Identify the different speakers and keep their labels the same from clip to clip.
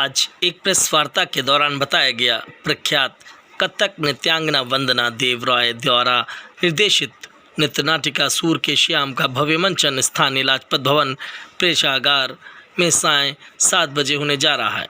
Speaker 1: आज एक प्रेस वार्ता के दौरान बताया गया। प्रख्यात कथक नृत्यांगना वंदना देव रॉय द्वारा निर्देशित नृत्य नाटिका सूर के श्याम का भव्य मंचन स्थानीय लाजपत भवन प्रेक्षागार में सायं 7 बजे होने जा रहा है।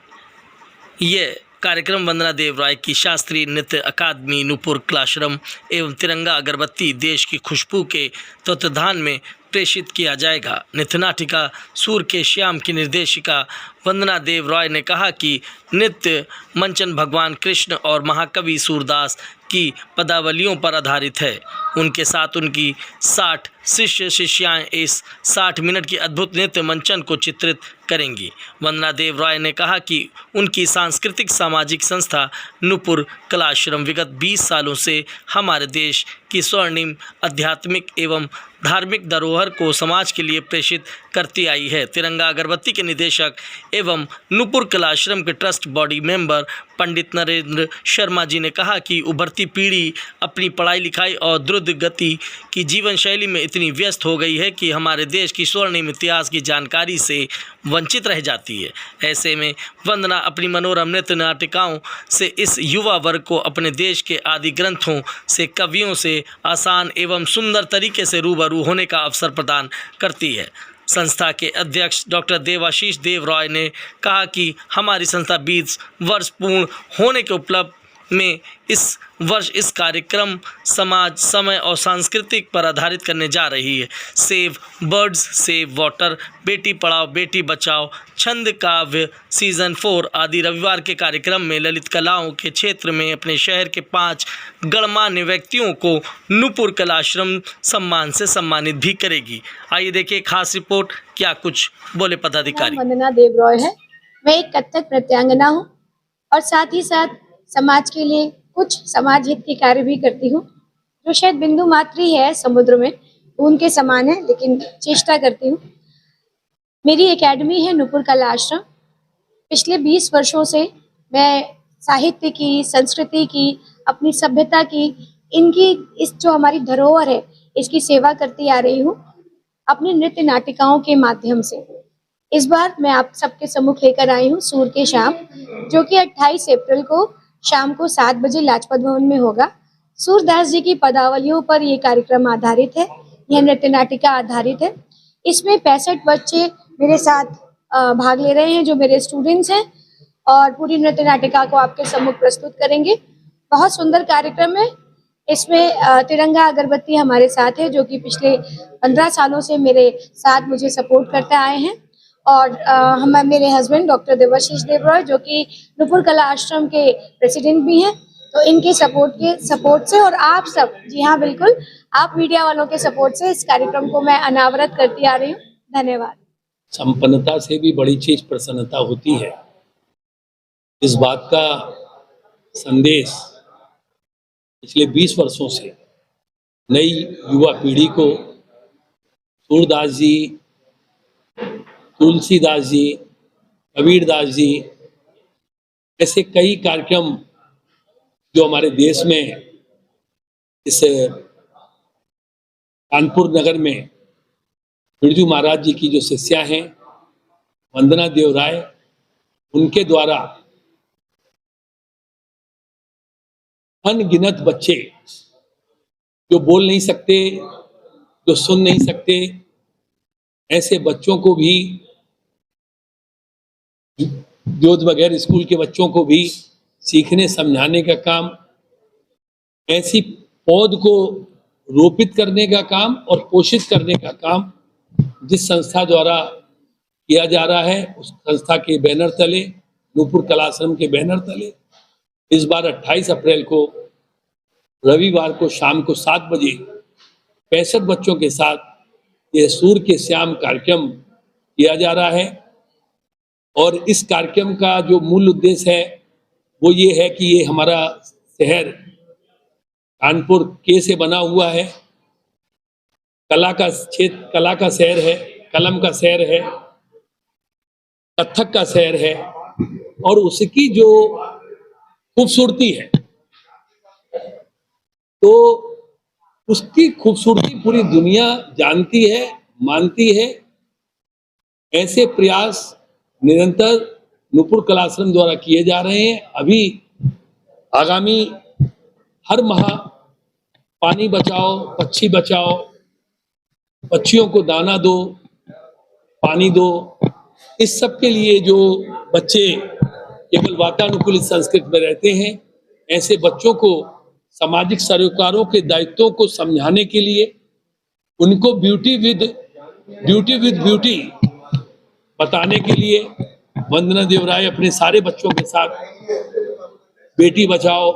Speaker 1: ये कार्यक्रम वंदना देव रॉय की शास्त्रीय नृत्य अकादमी नूपुर कलाश्रम एवं तिरंगा अगरबत्ती देश की खुशबू के तत्वाधान में प्रेषित किया जाएगा। नृत्य नाटिका सूर के श्याम की निर्देशिका वंदना देव रॉय ने कहा कि नृत्य मंचन भगवान कृष्ण और महाकवि सूरदास की पदावलियों पर आधारित है। उनके साथ उनकी 60 शिष्य शिष्याएं इस 60 मिनट की अद्भुत नृत्य मंचन को चित्रित करेंगी। वंदना देव रॉय ने कहा कि उनकी सांस्कृतिक सामाजिक संस्था नूपुर कलाश्रम विगत 20 सालों से हमारे देश की स्वर्णिम आध्यात्मिक एवं धार्मिक धरोहर को समाज के लिए प्रेषित करती आई है। तिरंगा अगरबत्ती के निदेशक एवं नूपुर कलाश्रम के ट्रस्ट बॉडी मेंबर पंडित नरेंद्र शर्मा जी ने कहा कि उभरती पीढ़ी अपनी पढ़ाई लिखाई और द्रुत गति की जीवन शैली में इतनी व्यस्त हो गई है कि हमारे देश की स्वर्णिम इतिहास की जानकारी से वंचित रह जाती है। ऐसे में वंदना अपनी मनोरम नृत्य नाटिकाओं से इस युवा वर्ग को अपने देश के आदि ग्रंथों से कवियों से आसान एवं सुंदर तरीके से रूबरू होने का अवसर प्रदान करती है। संस्था के अध्यक्ष डॉक्टर देवाशीष देव रॉय ने कहा कि हमारी संस्था 20 वर्ष पूर्ण होने के उपलक्ष्य में इस वर्ष इस कार्यक्रम समाज समय और सांस्कृतिक पर आधारित करने जा रही है। Save birds save water, Beti Padhao Beti Bachao, छंद काव्य सीजन 4 आदि रविवार के कार्यक्रम में ललित कलाओं के क्षेत्र में अपने शहर के 5 गणमान्य व्यक्तियों को नूपुर कलाश्रम सम्मान से सम्मानित भी करेगी। आइए देखिए खास रिपोर्ट, क्या कुछ बोले पदाधिकारी।
Speaker 2: वंदना देव रॉय है। मैं एक कथक नृत्यांगना हूँ और साथ ही साथ समाज के लिए कुछ समाज हित के कार्य भी करती हूँ, जो शायद बिंदु मात्र ही है समुद्र में, उनके समान है, लेकिन चेष्टा करती हूँ। मेरी एकेडमी है नूपुर कला आश्रम। पिछले 20 वर्षों से मैं साहित्य की, संस्कृति की, अपनी सभ्यता की, इनकी इस जो हमारी धरोहर है इसकी सेवा करती आ रही हूँ अपनी नृत्य नाटिकाओं के माध्यम से। इस बार मैं आप सबके सम्मुख लेकर आई हूँ सूर के श्याम, जो कि 28 अप्रैल को शाम को 7 बजे लाजपत भवन में होगा। सूरदास जी की पदावलियों पर ये कार्यक्रम आधारित है, यह नृत्य नाटिका आधारित है। इसमें 65 बच्चे मेरे साथ भाग ले रहे हैं, जो मेरे स्टूडेंट्स हैं, और पूरी नृत्य नाटिका को आपके सम्मुख प्रस्तुत करेंगे। बहुत सुंदर कार्यक्रम है। इसमें तिरंगा अगरबत्ती हमारे साथ है, जो कि पिछले 15 सालों से मेरे साथ मुझे सपोर्ट करते आए हैं, और हम मेरे हस्बैंड डॉक्टर देवाशीष देव रॉय, जो कि नूपुर कला आश्रम के प्रेसिडेंट भी हैं, तो इनके सपोर्ट से और आप सब, जी हाँ बिल्कुल, आप मीडिया वालों के सपोर्ट से इस कार्यक्रम को मैं अनावरत करती आ रही हूँ। धन्यवाद।
Speaker 3: संपन्नता से भी बड़ी चीज प्रसन्नता होती है। इस बात का संदेश पिछले 20 वर्षों से नई युवा पीढ़ी को सूरदास जी, तुलसीदास जी, कबीरदास जी, ऐसे कई कार्यक्रम जो हमारे देश में इस कानपुर नगर में बिरजू महाराज जी की जो शिष्या हैं वंदना देव राय, उनके द्वारा अनगिनत बच्चे जो बोल नहीं सकते, जो सुन नहीं सकते, ऐसे बच्चों को भी, जोध बगैर स्कूल के बच्चों को भी सीखने समझाने का काम, ऐसी पौध को रोपित करने का काम और पोषित करने का काम जिस संस्था द्वारा किया जा रहा है, उस संस्था के बैनर तले, नूपुर कलाश्रम के बैनर तले इस बार 28 अप्रैल को रविवार को शाम को 7 बजे 65 बच्चों के साथ यह सूर के श्याम कार्यक्रम किया जा रहा है। और इस कार्यक्रम का जो मूल उद्देश्य है वो ये है कि ये हमारा शहर कानपुर के से बना हुआ है, कला का क्षेत्र, कला का शहर है, कलम का शहर है, कथक का शहर है, और उसकी जो खूबसूरती है, तो उसकी खूबसूरती पूरी दुनिया जानती है, मानती है। ऐसे प्रयास निरंतर नुपुर कलाश्रम द्वारा किए जा रहे हैं। अभी आगामी हर माह पानी बचाओ, पक्षी बचाओ, पक्षियों को दाना दो, पानी दो, इस सब के लिए जो बच्चे केवल वातानुकूलित संस्कृति में रहते हैं, ऐसे बच्चों को सामाजिक सरोकारों के दायित्वों को समझाने के लिए, उनको ब्यूटी विद ब्यूटी बताने के लिए वंदना देवराय अपने सारे बच्चों के साथ बेटी बचाओ,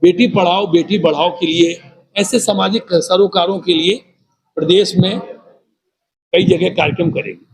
Speaker 3: बेटी पढ़ाओ, बेटी बढ़ाओ के लिए, ऐसे सामाजिक सरोकारों के लिए प्रदेश में कई जगह कार्यक्रम करेंगे।